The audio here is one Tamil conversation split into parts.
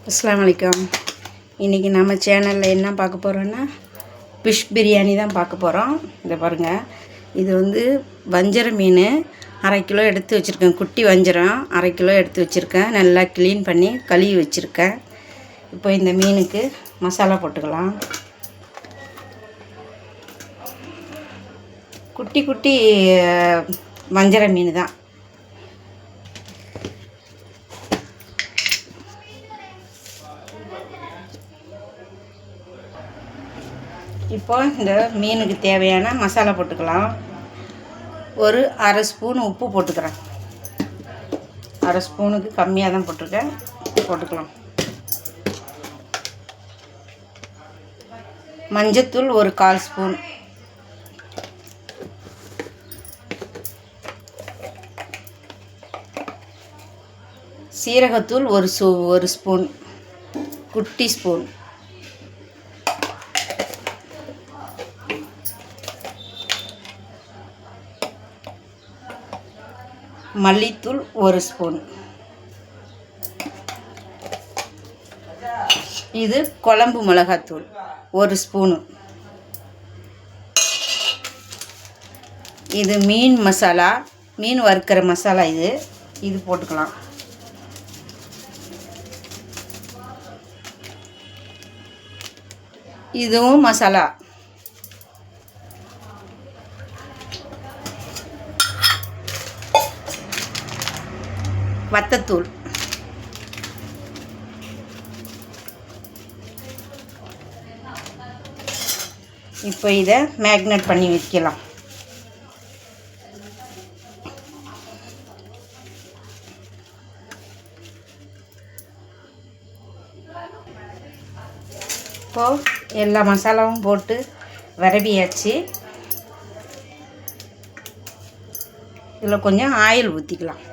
அஸ்ஸலாமு அலைக்கும். இன்றைக்கி நம்ம சேனலில் என்ன பார்க்க போகிறோன்னா ஃபிஷ் பிரியாணி தான் பார்க்க போகிறோம். இதை பாருங்கள், இது வஞ்சர மீன் 1/2 கிலோ எடுத்து வச்சுருக்கேன். குட்டி வஞ்சரம் 1/2 கிலோ எடுத்து வச்சுருக்கேன். நல்லா க்ளீன் பண்ணி கழுவி வச்சுருக்கேன். இப்போ இந்த மீனுக்கு மசாலா போட்டுக்கலாம். குட்டி குட்டி வஞ்சர மீன் தான். இப்போ இந்த மீனுக்கு தேவையான மசாலா போட்டுக்கலாம். ஒரு 1/2 ஸ்பூன் உப்பு போட்டுக்கிறேன். 1/2 ஸ்பூனுக்கு கம்மியாக தான் போட்டிருக்கேன், போட்டுக்கலாம். மஞ்சத்தூள் ஒரு 1/4 ஸ்பூன். சீரகத்தூள் ஒரு ஸ்பூன், குட்டி ஸ்பூன். மல்லித்தூள் ஒரு ஸ்பூன். இது குழம்பு மிளகாத்தூள் ஒரு ஸ்பூனு. இது மீன் மசாலா, மீன் வறுக்கிற மசாலா. இது போட்டுக்கலாம். இதுவும் மசாலா. வத்தத்தூள். இப்போ இதை மேக்னேட் பண்ணி வைக்கலாம். இப்போது எல்லா மசாலாவும் போட்டு விரவியாச்சு. இதில் கொஞ்சம் ஆயில் ஊற்றிக்கலாம்.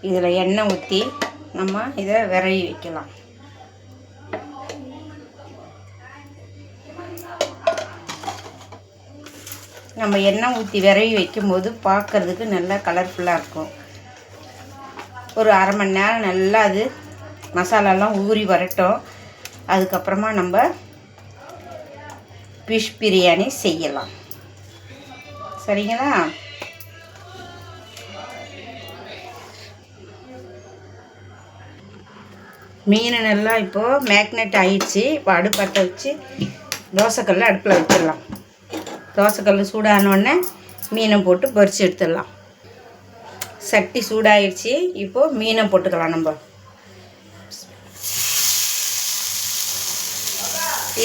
இதில் எண்ணெய் ஊற்றி நம்ம இதை விரவி வைக்கலாம். நம்ம எண்ணெய் ஊற்றி விரவி வைக்கும்போது பார்க்குறதுக்கு நல்லா கலர்ஃபுல்லாக இருக்கும். ஒரு 1/2 மணி நேரம் நல்லா அது மசாலாலாம் ஊறி வரட்டும். அதுக்கப்புறமா நம்ம ஃபிஷ் பிரியாணி செய்யலாம். சரிங்களா? மீன் நல்லா இப்போது மேக்னேட் ஆகிடுச்சு. இப்போ அடுப்பட்ட வச்சு தோசைக்கல்ல அடுப்பில் வச்சிடலாம். தோசைக்கல் சூடானோடனே மீனை போட்டு பொரித்து எடுத்துடலாம். சட்டி சூடாகிடுச்சு. இப்போது மீனை போட்டுக்கலாம். நம்ம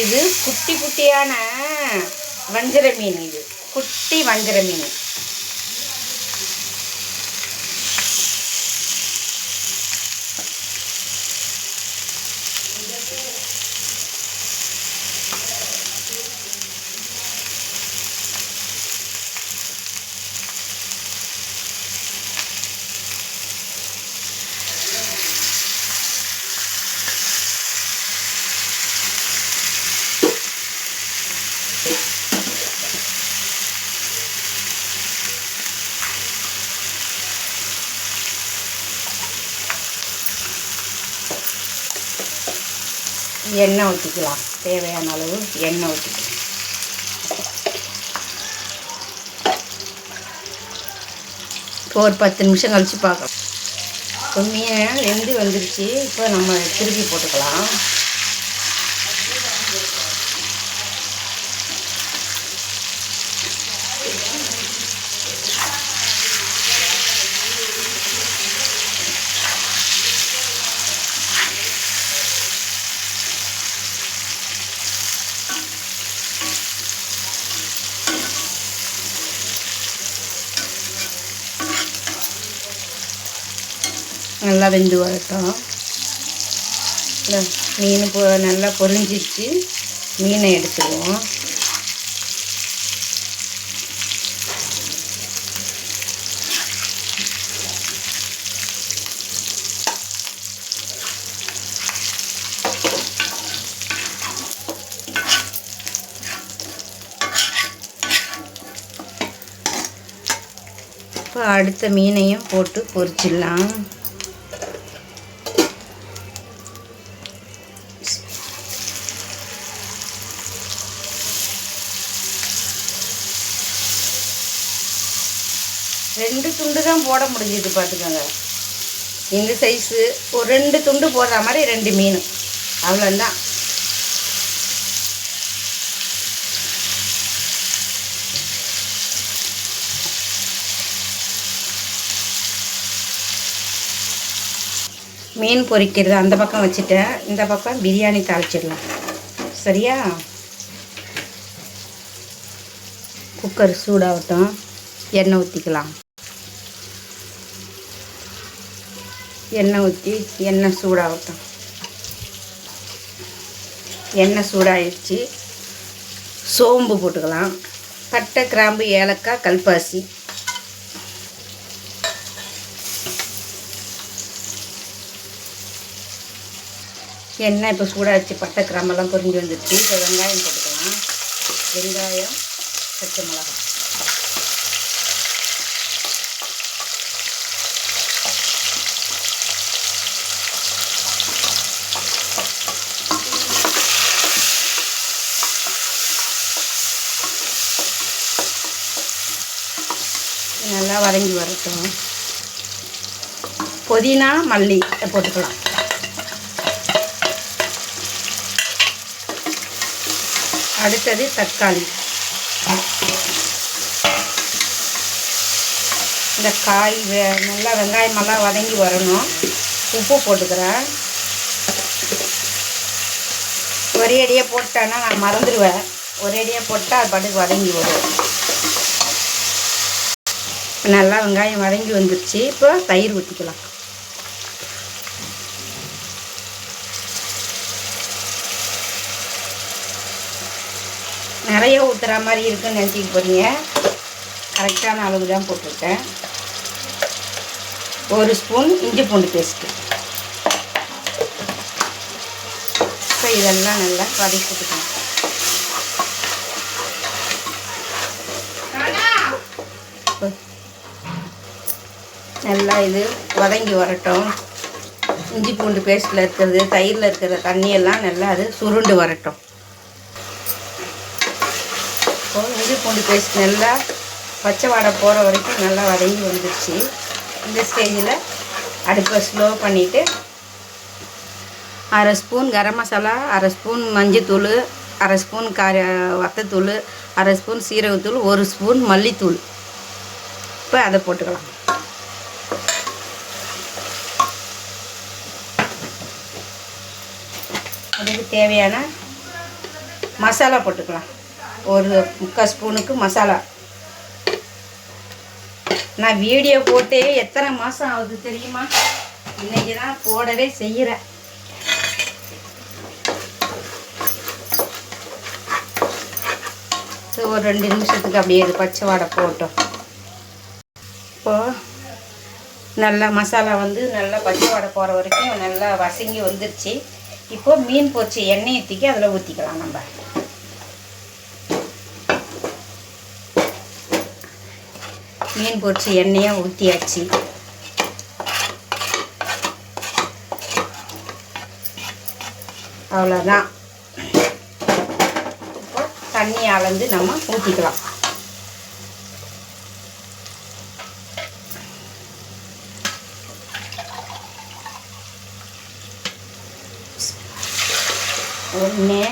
இது குட்டி குட்டியான வஞ்சர மீன். இது குட்டி வஞ்சர மீன். எண்ணெய் ஊற்றிக்கலாம். தேவையான அளவு எண்ணெய் ஊற்றிக்கலாம். இப்போ ஒரு 10 நிமிஷம் கழித்து பார்க்கலாம். இப்போ மீன் வெந்து வந்துருச்சு. இப்போ நம்ம திருப்பி போட்டுக்கலாம். நல்லா வெந்து வரட்டும். மீன் நல்லா பொரிஞ்சிருச்சு. மீனை எடுத்துடுவோம். இப்போ அடுத்த மீனையும் போட்டு பொரிச்சிடலாம். 2 துண்டு தான் போட முடிஞ்சுது பார்த்துக்கோங்க. இந்த சைஸு ஒரு 2 துண்டு போடுற மாதிரி 2 மீன், அவ்வளோதான். மீன் பொரிக்கிறது அந்த பக்கம் வச்சுட்டேன். இந்த பக்கம் பிரியாணி தாளிச்சிடலாம். சரியா? குக்கர் சூடாகட்டும். எண்ணெய் ஊற்றிக்கலாம். எண்ணெய் ஊற்றி எண்ணெய் சூடாகட்டும். எண்ணெய் சூடாகிடுச்சு. சோம்பு போட்டுக்கலாம். பட்டை, கிராம்பு, ஏலக்காய், கல்பாசி. எண்ணெய் இப்போ சூடாகிடுச்சு. பட்டை, கிராம்பெல்லாம் பொரிஞ்சு வந்துடுச்சு. இப்போ வெங்காயம் போட்டுக்கலாம். வெங்காயம், பச்சை மிளகாய். நல்லா வதங்கி வரட்டும். புதினா, மல்லி போட்டுக்கலாம். அடுத்தது தக்காளி. இந்த காய் நல்லா வெங்காயமெல்லாம் வதங்கி வரணும். உப்பு போட்டுக்கிறேன். ஒரே அடியாக போட்டான்னா நான் மறந்துடுவேன். ஒரே அடியாக போட்டால் அது பாட்டுக்கு வதங்கி வரும். நல்லா வெங்காயம் வதங்கி வந்துடுச்சு. இப்போ தயிர் ஊற்றிக்கலாம். நிறைய ஊற்றுற மாதிரி இருக்குன்னு நினச்சிக்க போகிறீங்க. கரெக்டான அளவு தான் போட்டிருக்கேன். 1 ஸ்பூன் இஞ்சி பூண்டு பேஸ்ட்டு. இப்போ இதெல்லாம் நல்லா வதக்கி விட்டுக்கணும். நல்லா இது வதங்கி வரட்டும். இஞ்சி பூண்டு பேஸ்ட்டில் இருக்கிறது, தயிரில் இருக்கிற தண்ணியெல்லாம் நல்லா அது சுருண்டு வரட்டும். இஞ்சி பூண்டு பேஸ்ட் நல்லா பச்சை வாடை போகிற வரைக்கும் நல்லா வதங்கி வந்துடுச்சு. இந்த ஸ்டேஜில் அடுப்பை ஸ்லோ பண்ணிவிட்டு 1/2 ஸ்பூன் கரம் மசாலா, 1/2 ஸ்பூன் மஞ்சத்தூள், 1/2 ஸ்பூன் வத்தத்தூள், 1/2 ஸ்பூன் சீரகத்தூள், 1 ஸ்பூன் மல்லித்தூள். இப்போ அதை போட்டுக்கலாம். அதுக்கு தேவையான மசாலா போட்டுக்கலாம். 1/4 ஸ்பூனுக்கு மசாலா. நான் வீடியோ போட்டு எத்தனை மாதம் ஆகுது தெரியுமா? இன்றைக்கி தான் போடவே செய்கிறேன். ஒரு 2 நிமிஷத்துக்கு அப்படியே இது பச்சை வாடை போட்டோம். இப்போது நல்லா மசாலா வந்து நல்லா பச்சை வாடை போகிற வரைக்கும் நல்லா வசங்கி வந்துருச்சு. இப்போது மீன் பொரிச்சு எண்ணெயை தூக்கி அதில் ஊற்றிக்கலாம். நம்ம மீன் பொரிச்சு எண்ணெயை ஊற்றியாச்சு. அவ்வளோதான். இப்போ தண்ணி அளந்து நம்ம ஊற்றிக்கலாம். ஒன்று,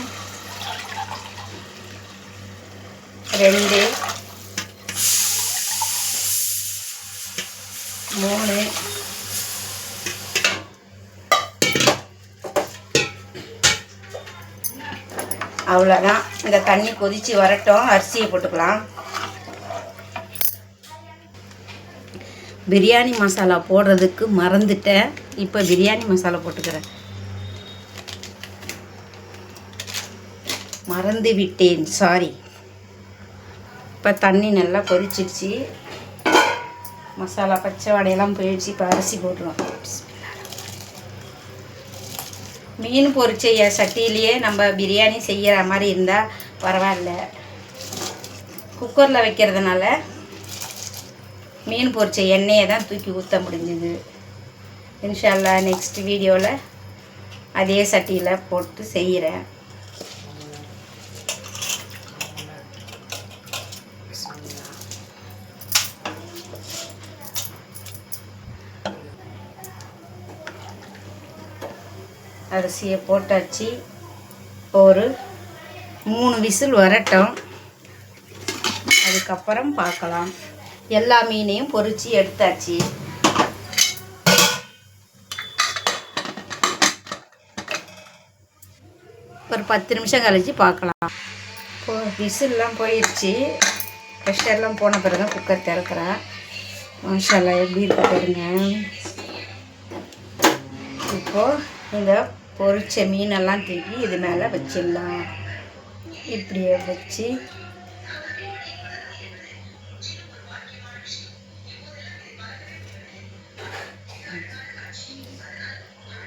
2, 3, அவ்வளோதான். இந்த தண்ணி கொதித்து வரட்டும். அரிசியை போட்டுக்கலாம். பிரியாணி மசாலா போடுறதுக்கு மறந்துட்டேன். இப்போ பிரியாணி மசாலா போட்டுக்கிறேன். மறந்து விட்டேன், சாரி. இப்போ தண்ணி நல்லா கொதிச்சிடுச்சு. மசாலா பச்சை வடையெல்லாம் போயிடுச்சு. இப்போ அரிசி போட்டுருவோம். மீன் பொரிச்ச சட்டியிலேயே நம்ம பிரியாணி செய்கிற மாதிரி இருந்தால் பரவாயில்ல. குக்கரில் வைக்கிறதுனால மீன் பொரிச்ச எண்ணெயை தான் தூக்கி ஊற்ற முடிஞ்சுது. இன்ஷா அல்லாஹ் நெக்ஸ்ட் வீடியோவில் அதே சட்டியில் போட்டு செய்கிறேன். அரிசியை போட்டாச்சு. ஒரு 3 விசில் வரட்டும், அதுக்கப்புறம் பார்க்கலாம். எல்லா மீனையும் பொரித்து எடுத்தாச்சு. ஒரு 10 நிமிஷம் கழிச்சு பார்க்கலாம். விசில்லாம் போயிடுச்சு. ப்ரெஷர்லாம் போன பிறகு தான் குக்கர் திறக்கிறேன். மாஷால்லா எப்படி இருக்கு பாருங்க. இப்போது இந்த பொரிச்ச மீனெல்லாம் தூக்கி இது மேலே வச்சிடலாம். இப்படியே வச்சு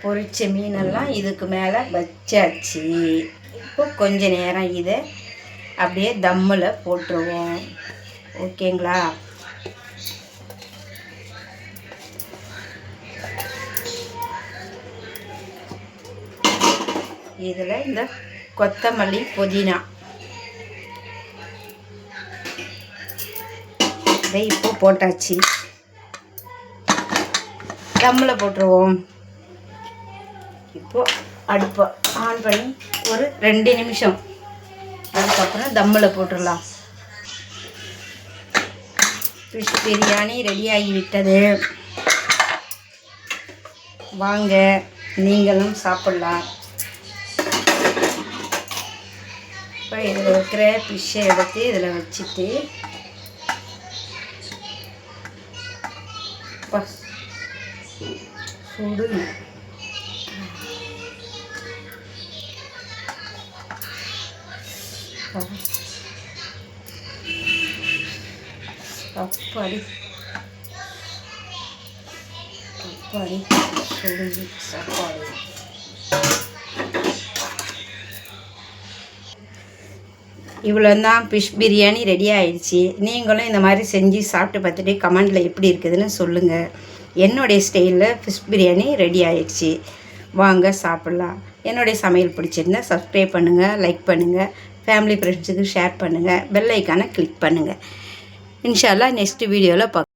பொரிச்ச மீனெல்லாம் இதுக்கு மேலே வச்சாச்சு. இப்போ கொஞ்ச நேரம் இதை அப்படியே தம்மில் போட்டுருவோம். ஓகேங்களா? இதில் இந்த கொத்தமல்லி, புதினா இதை இப்போ போட்டாச்சு. தம்மில் போட்டுருவோம். இப்போது அடுப்பை ஆன் பண்ணி ஒரு 2 நிமிஷம், அதுக்கப்புறம் தம்மில் போட்டுடலாம். ஃபிஷ் பிரியாணி ரெடியாகி விட்டது. வாங்க நீங்களும் சாப்பிட்லாம். இப்போ இதில் இருக்கிற ஃபிஷ்ஷை எடுத்து இதில் வச்சுட்டு சுடு அப்பாடி அப்பாடி சுடு சாப்பாடு. இவ்வளோ தான் ஃபிஷ் பிரியாணி ரெடி ஆயிடுச்சு. நீங்களும் இந்த மாதிரி செஞ்சு சாப்பிட்டு பார்த்துட்டு கமெண்டில் எப்படி இருக்குதுன்னு சொல்லுங்கள். என்னுடைய ஸ்டைலில் ஃபிஷ் பிரியாணி ரெடி ஆயிடுச்சு. வாங்க சாப்பிட்லாம். என்னுடைய சமையல் பிடிச்சிருந்தா சப்ஸ்கிரைப் பண்ணுங்கள், லைக் பண்ணுங்கள், ஃபேமிலி ஃப்ரெண்ட்ஸுக்கு ஷேர் பண்ணுங்கள், பெல் ஐக்கானை கிளிக் பண்ணுங்கள். இன்ஷா அல்லாஹ் நெக்ஸ்ட் வீடியோவில் பார்க்கலாம்.